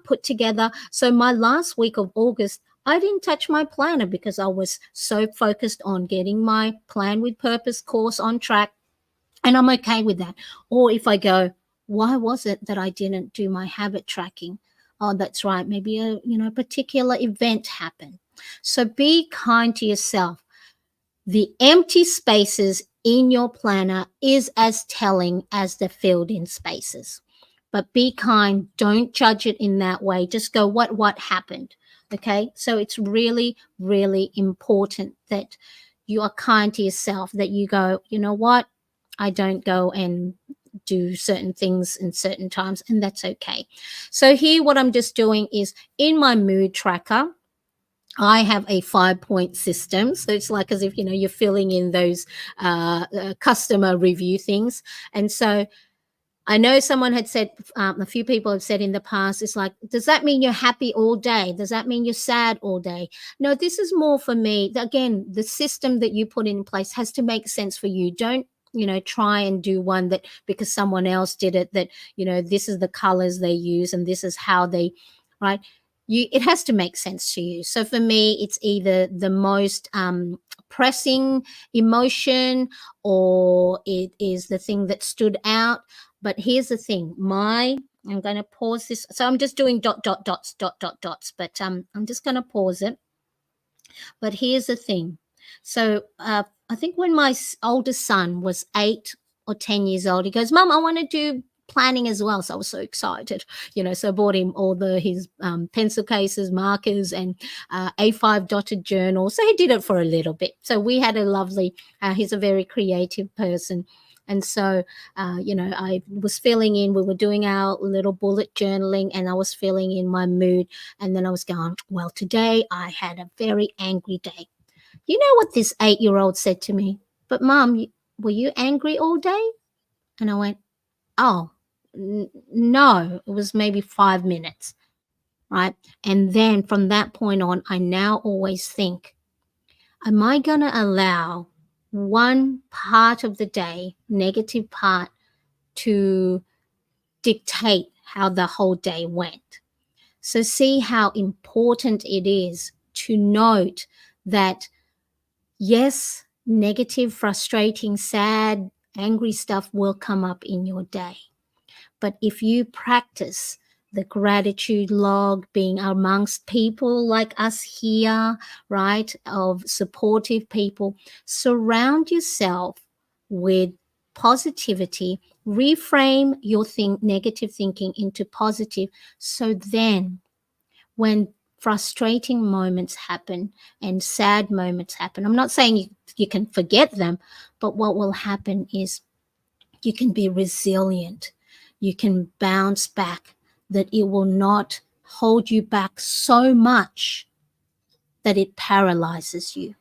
put together. So my last week of August, I didn't touch my planner because I was so focused on getting my Plan with Purpose course on track. And I'm okay with that. Or if I go, why was it that I didn't do my habit tracking? Oh, that's right. Maybe a particular event happened. So be kind to yourself. The empty spaces in your planner is as telling as the filled in spaces. But be kind. Don't judge it in that way. Just go, what happened? Okay. So it's really, really important that you are kind to yourself, that you go, you know what? I don't go and do certain things in certain times, and that's okay. So here what I'm just doing is, in my mood tracker, I have a 5-point system. So it's like as if, you're filling in those customer review things. And so I know someone had said, a few people have said in the past, it's like, does that mean you're happy all day? Does that mean you're sad all day? No, this is more for me. Again, the system that you put in place has to make sense for you. Don't, try and do one that because someone else did it, that, this is the colors they use and this is how they, right? It has to make sense to you. So for me, it's either the most pressing emotion, or it is the thing that stood out. But here's the thing, I'm going to pause this. So I'm just doing dots, but I'm just going to pause it. But here's the thing. So I think when my oldest son was 8 or 10 years old, he goes, Mum, I want to do planning as well. So I was so excited, so I bought him all his pencil cases, markers, and A5 dotted journal. So he did it for a little bit. So we had a lovely, he's a very creative person. And so, I was filling in, we were doing our little bullet journaling, and I was filling in my mood. And then I was going, well, today I had a very angry day. You know what this 8-year-old said to me? But Mom, were you angry all day? And I went, oh, no, it was maybe 5 minutes, right? And then from that point on, I now always think, am I going to allow one part of the day, negative part, to dictate how the whole day went? So see how important it is to note that, yes, negative, frustrating, sad, angry stuff will come up in your day. But if you practice the gratitude log, being amongst people like us here, right, of supportive people, surround yourself with positivity, reframe your negative thinking into positive. So then when frustrating moments happen and sad moments happen, I'm not saying you can forget them, but what will happen is you can be resilient. You can bounce back, that it will not hold you back so much that it paralyzes you.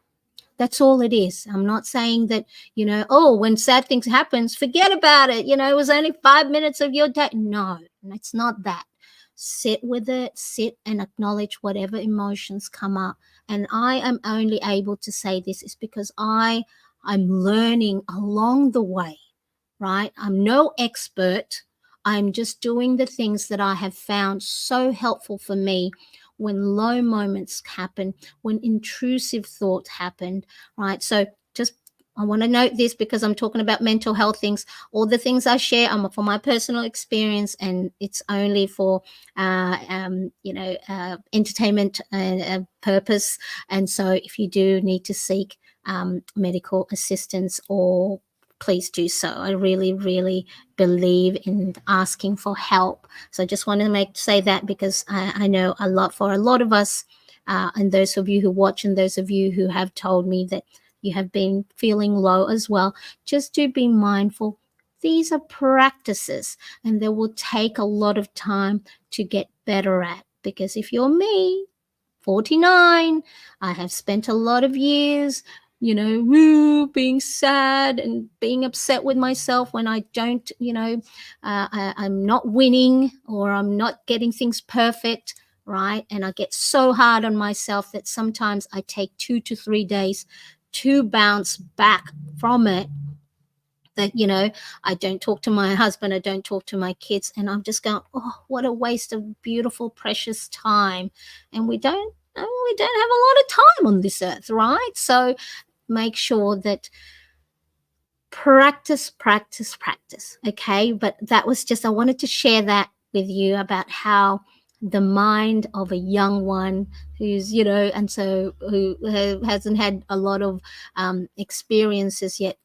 That's all it is. I'm not saying that, when sad things happens, forget about it. It was only 5 minutes of your day. No, it's not that. Sit with it, sit and acknowledge whatever emotions come up. And I am only able to say this is because I'm learning along the way, right? I'm no expert. I'm just doing the things that I have found so helpful for me when low moments happen, when intrusive thoughts happen, right? So just I want to note this because I'm talking about mental health things. All the things I share are for my personal experience, and it's only for entertainment purpose. And so if you do need to seek medical assistance, or please do so. I really, really believe in asking for help. So I just want to say that because I know for a lot of us, and those of you who watch and those of you who have told me that you have been feeling low as well, just do be mindful. These are practices and they will take a lot of time to get better at, because if you're me, 49, I have spent a lot of years being sad and being upset with myself when I don't, I'm not winning or I'm not getting things perfect, right? And I get so hard on myself that sometimes I take 2 to 3 days to bounce back from it. That, I don't talk to my husband, I don't talk to my kids, and I'm just going, oh, what a waste of beautiful, precious time. And we don't have a lot of time on this earth, right? So make sure that practice, okay? But that was just, I wanted to share that with you about how the mind of a young one who's, and so who hasn't had a lot of experiences yet,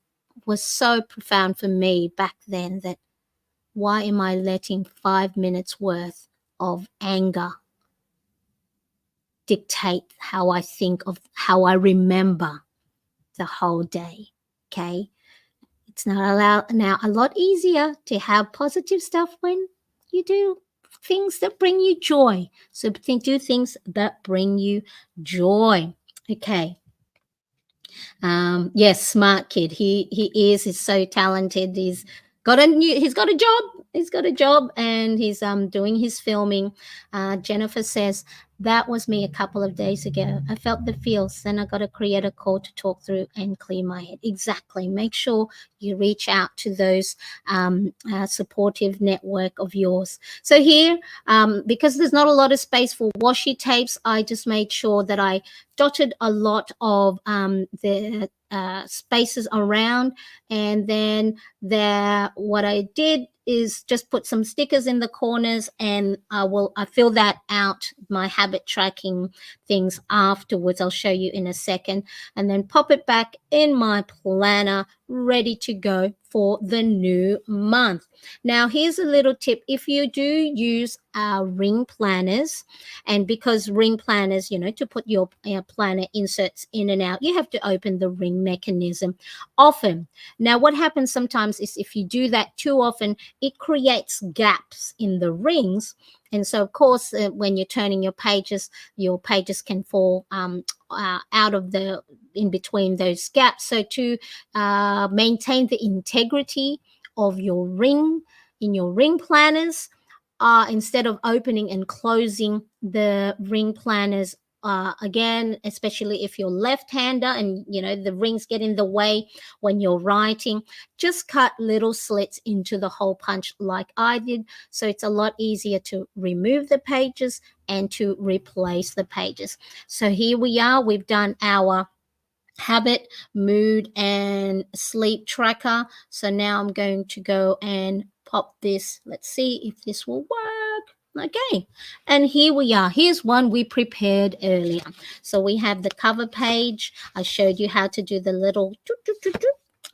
was so profound for me back then, that why am I letting 5 minutes worth of anger dictate how I think of how I remember the whole day? Okay. It's now a lot easier to have positive stuff when you do things that bring you joy. So do things that bring you joy. Okay. Yes, smart kid. He's so talented. He's got a job. He's got a job, and he's doing his filming. Jennifer says, that was me a couple of days ago. I felt the feels, then I got to create a call to talk through and clear my head. Exactly. Make sure you reach out to those supportive network of yours. So here, because there's not a lot of space for washi tapes, I just made sure that I dotted a lot of the spaces around, and then what I did is just put some stickers in the corners, and I fill that out, my habit tracking things, afterwards. I'll show you in a second, and then pop it back in my planner, ready to go for the new month. Now, here's a little tip. If you do use ring planners, and because ring planners, to put your planner inserts in and out, you have to open the ring mechanism often. Now, what happens sometimes is if you do that too often, it creates gaps in the rings. And so, of course, when you're turning your pages can fall out of the in between those gaps. So to maintain the integrity of your ring in your ring planners, instead of opening and closing the ring planners again, especially if you're left-hander and the rings get in the way when you're writing, just cut little slits into the hole punch like I did, so it's a lot easier to remove the pages and to replace the pages. So here we are, we've done our habit, mood, and sleep tracker. So now I'm going to go and pop this. Let's see if this will work. Okay, and here we are. Here's one we prepared earlier. So we have the cover page. I showed you how to do the little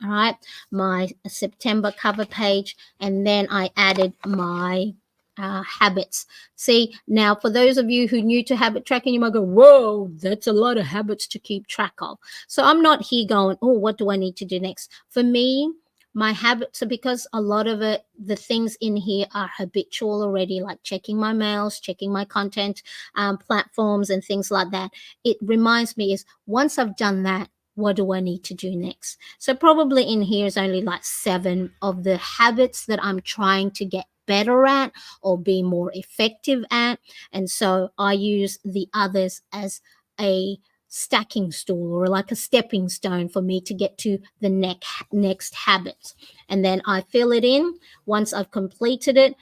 all right, my September cover page, and then I added my habits. See, now for those of you who new to habit tracking, you might go, whoa, that's a lot of habits to keep track of. So I'm not here going, oh, what do I need to do next? For me, my habits are, because a lot of the things in here are habitual already, like checking my mails, checking my content platforms and things like that. It reminds me is once I've done that, what do I need to do next? So probably in here is only like 7 of the habits that I'm trying to get better at or be more effective at. And so I use the others as a stacking stool or like a stepping stone for me to get to the next habits. And then I fill it in once I've completed it.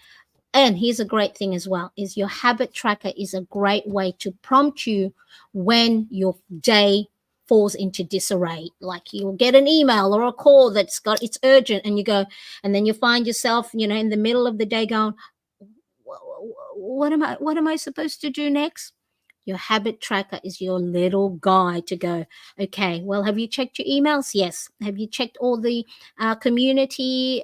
And here's a great thing as well, is your habit tracker is a great way to prompt you when your day falls into disarray. Like you'll get an email or a call that's got, it's urgent, and you go, and then you find yourself, in the middle of the day going, what am I supposed to do next? Your habit tracker is your little guide to go, okay, well, have you checked your emails? Yes. Have you checked all the community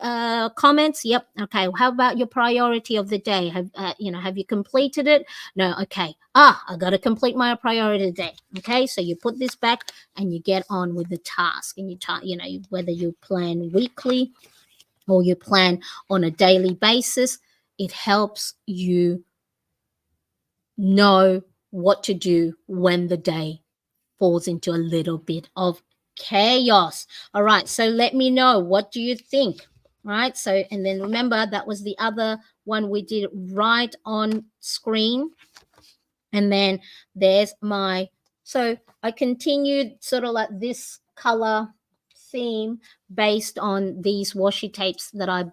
comments? Yep. Okay. Well, how about your priority of the day? Have you completed it? No. Okay. I got to complete my priority of the day. Okay. So you put this back and you get on with the task, and whether you plan weekly or you plan on a daily basis, it helps you know what to do when the day falls into a little bit of chaos. All right, so let me know, what do you think? All right, so, and then remember, that was the other one we did right on screen. And then there's my, so I continued sort of like this color theme based on these washi tapes that I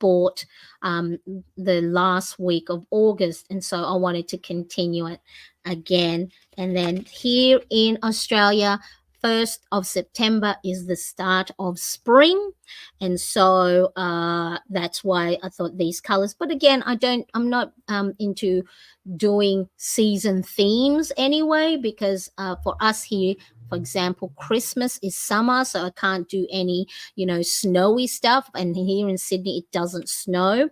bought the last week of August, and so I wanted to continue it again. And then here in Australia, 1st of September is the start of spring, and so that's why I thought these colors. But again, I'm not into doing season themes anyway, because for us here, for example, Christmas is summer, so I can't do any, snowy stuff. And here in Sydney, it doesn't snow.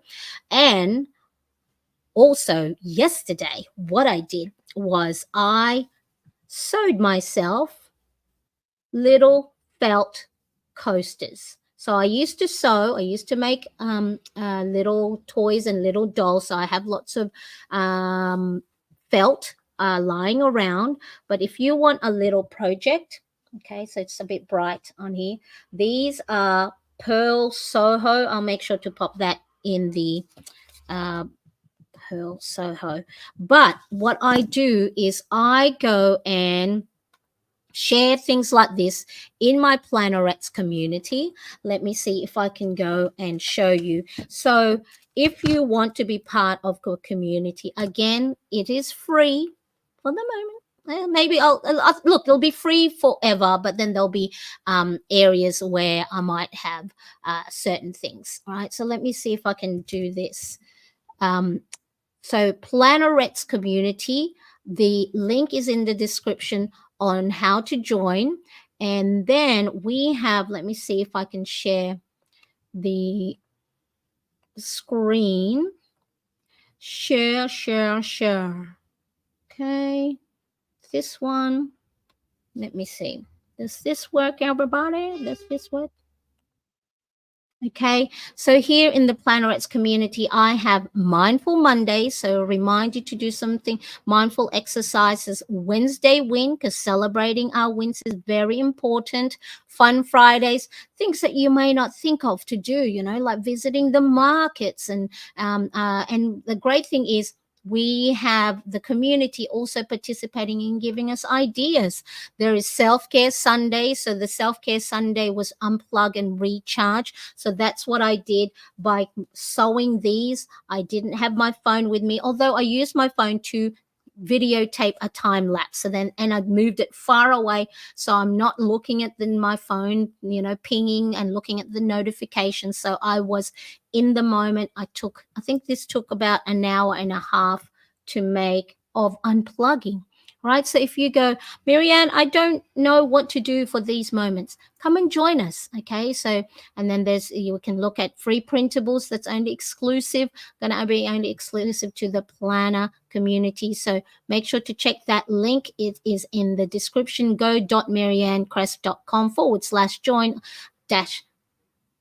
And also, yesterday, what I did was I sewed myself little felt coasters. So I used to sew, I used to make little toys and little dolls. So I have lots of felt lying around. But if you want a little project, okay, so it's a bit bright on here. These are Pearl Soho. I'll make sure to pop that in the Pearl Soho. But what I do is I go and share things like this in my Plannerettes community. Let me see if I can go and show you. So if you want to be part of the community, again, it is free for the moment. Maybe I'll look, it'll be free forever, but then there'll be areas where I might have certain things. All right, so let me see if I can do this. So Plannerettes community, the link is in the description on how to join. And then we have, let me see if I can share the screen. Share, share, share. Okay, this one. Let me see. Does this work, everybody? Does this work? Okay, so here in the Planets community, I have Mindful Monday. So remind you to do something mindful exercises. Wednesday win, because celebrating our wins is very important. Fun Fridays, things that you may not think of to do, like visiting the markets. And the great thing is, we have the community also participating in giving us ideas. There is Self Care Sunday. So the Self Care Sunday was unplug and recharge. So that's what I did by sewing these. I didn't have my phone with me, although I used my phone to videotape a time lapse. So then, and I'd moved it far away, so I'm not looking at my phone, pinging and looking at the notifications. So I was in the moment. I think this took about an hour and a half to make, of unplugging. Right. So if you go, Marianne, I don't know what to do for these moments, come and join us. Okay. So, and then you can look at free printables that's only exclusive, going to be only exclusive to the planner community. So make sure to check that link. It is in the description. go.mariannecresp.com/join dash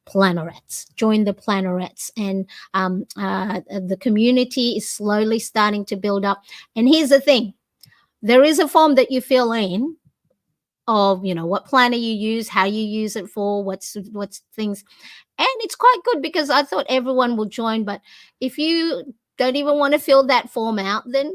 plannerets. Join the plannerets. And the community is slowly starting to build up. And here's the thing. There is a form that you fill in of, what planner you use, how you use it for, what's things. And it's quite good, because I thought everyone will join. But if you don't even want to fill that form out, then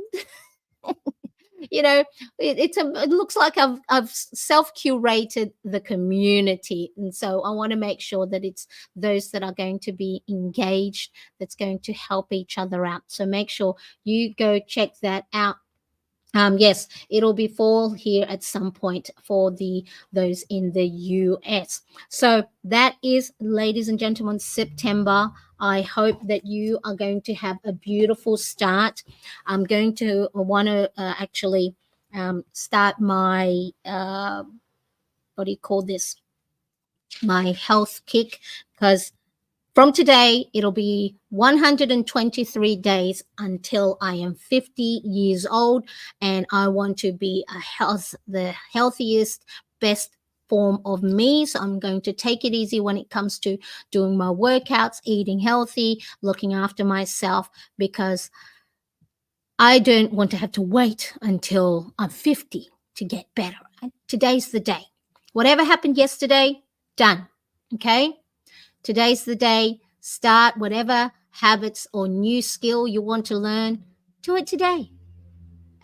it looks like I've self curated the community. And so I want to make sure that it's those that are going to be engaged, that's going to help each other out. So make sure you go check that out. Yes, it'll be fall here at some point for those in the US. So that is, ladies and gentlemen, September. I hope that you are going to have a beautiful start. I'm going to want to actually start my what do you call this? My health kick, because from today, it'll be 123 days until I am 50 years old, and I want to be the healthiest, best form of me. So I'm going to take it easy when it comes to doing my workouts, eating healthy, looking after myself, because I don't want to have to wait until I'm 50 to get better. Right? Today's the day. Whatever happened yesterday, done. Okay? Today's the day. Start whatever habits or new skill you want to learn. Do it today.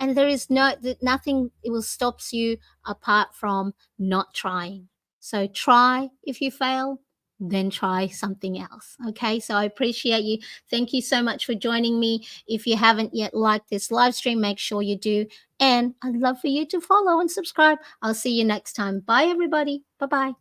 And there is nothing it will stops you apart from not trying. So try. If you fail, then try something else. Okay. So I appreciate you. Thank you so much for joining me. If you haven't yet liked this live stream, make sure you do. And I'd love for you to follow and subscribe. I'll see you next time. Bye, everybody. Bye bye.